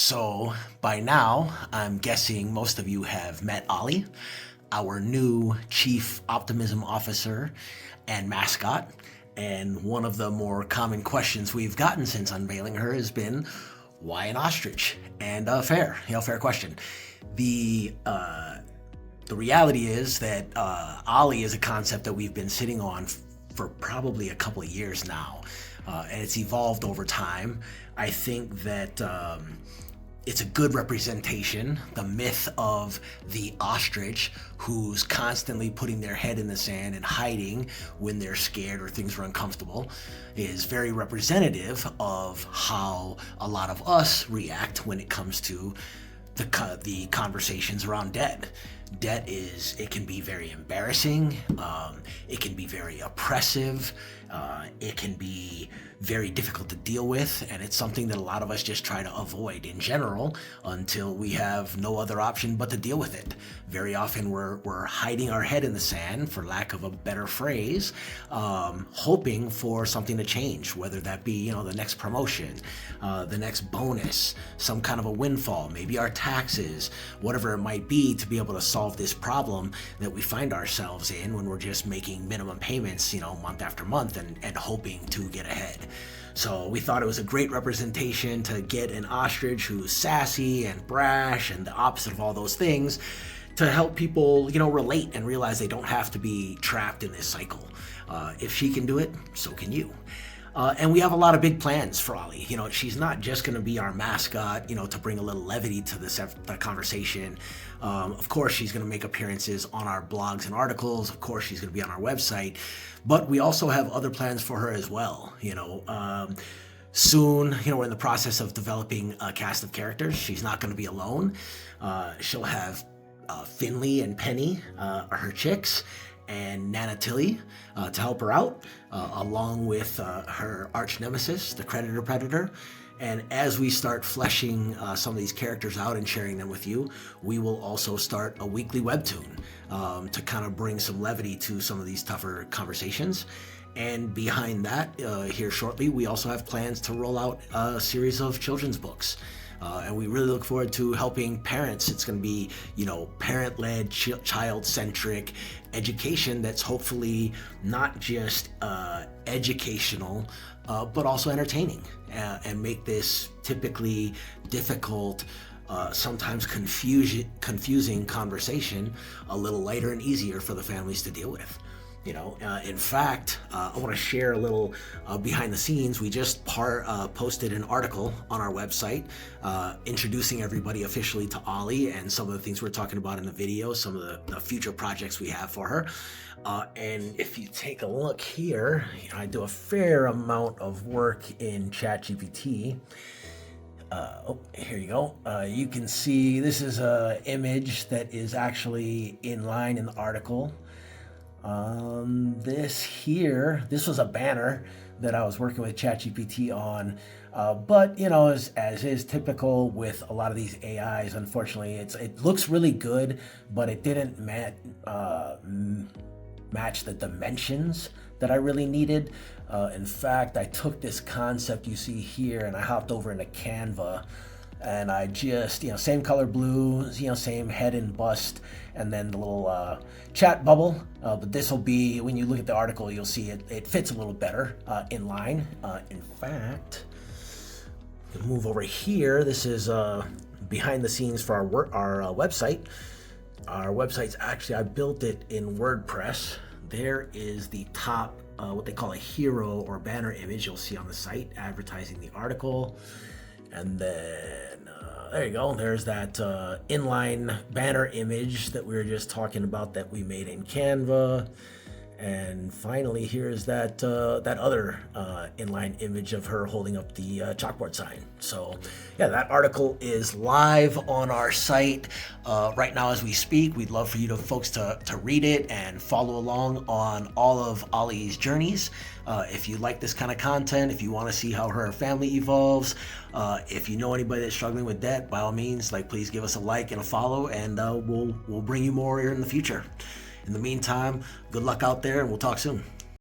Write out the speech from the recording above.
So by now, I'm guessing most of you have met Ollie, our new Chief Optimism Officer and mascot. And one of the more common questions we've gotten since unveiling her has been, why an ostrich? And fair question. The reality is that Ollie is a concept that we've been sitting on for probably a couple of years now, and it's evolved over time. I think that it's a good representation. The myth of the ostrich who's constantly putting their head in the sand and hiding when they're scared or things are uncomfortable is very representative of how a lot of us react when it comes to the conversations around debt. Debt it can be very embarrassing, it can be very oppressive, it can be very difficult to deal with, and it's something that a lot of us just try to avoid in general until we have no other option but to deal with it. Very often we're hiding our head in the sand, for lack of a better phrase, hoping for something to change, whether that be the next promotion, the next bonus, some kind of a windfall, maybe our taxes, whatever it might be, to be able to solve this problem that we find ourselves in when we're just making minimum payments, month after month and hoping to get ahead. So we thought it was a great representation to get an ostrich who's sassy and brash and the opposite of all those things, to help people, relate and realize they don't have to be trapped in this cycle. If she can do it, so can you. And we have a lot of big plans for Ollie. She's not just going to be our mascot, to bring a little levity to the conversation. Of course, she's going to make appearances on our blogs and articles. Of course, she's going to be on our website. But we also have other plans for her as well. Soon, we're in the process of developing a cast of characters. She's not going to be alone. She'll have Finley and Penny are her chicks, and Nana Tilly to help her out, along with her arch nemesis, the Creditor Predator. And as we start fleshing some of these characters out and sharing them with you, we will also start a weekly webtoon to kind of bring some levity to some of these tougher conversations. And behind that, here shortly, we also have plans to roll out a series of children's books. And we really look forward to helping parents. It's going to be, parent-led, child-centric education that's hopefully not just educational, but also entertaining, and make this typically difficult, sometimes confusing conversation a little lighter and easier for the families to deal with. In fact, I want to share a little behind the scenes. We just posted an article on our website introducing everybody officially to Ollie and some of the things we're talking about in the video, some of the future projects we have for her. And if you take a look here, I do a fair amount of work in ChatGPT. Here you go. You can see this is an image that is actually in line in the article. This was a banner that I was working with ChatGPT on, but as is typical with a lot of these AIs, unfortunately, it looks really good, but it didn't match the dimensions that I really needed. In fact, I took this concept you see here and I hopped over into Canva. And I just, same color blue, same head and bust, and then the little chat bubble. But this will be, when you look at the article, you'll see it fits a little better in line. In fact, we'll move over here. This is behind the scenes for our website. Our website's actually, I built it in WordPress. There is the top, what they call a hero or banner image you'll see on the site advertising the article. And then, there you go. There's that inline banner image that we were just talking about that we made in Canva. And finally, here's that other inline image of her holding up the chalkboard sign. So, yeah, that article is live on our site right now as we speak. We'd love for you folks to read it and follow along on all of Ollie's journeys. If you like this kind of content, if you want to see how her family evolves, if you know anybody that's struggling with debt, by all means, please give us a like and a follow, and we'll bring you more here in the future. In the meantime, good luck out there, and we'll talk soon.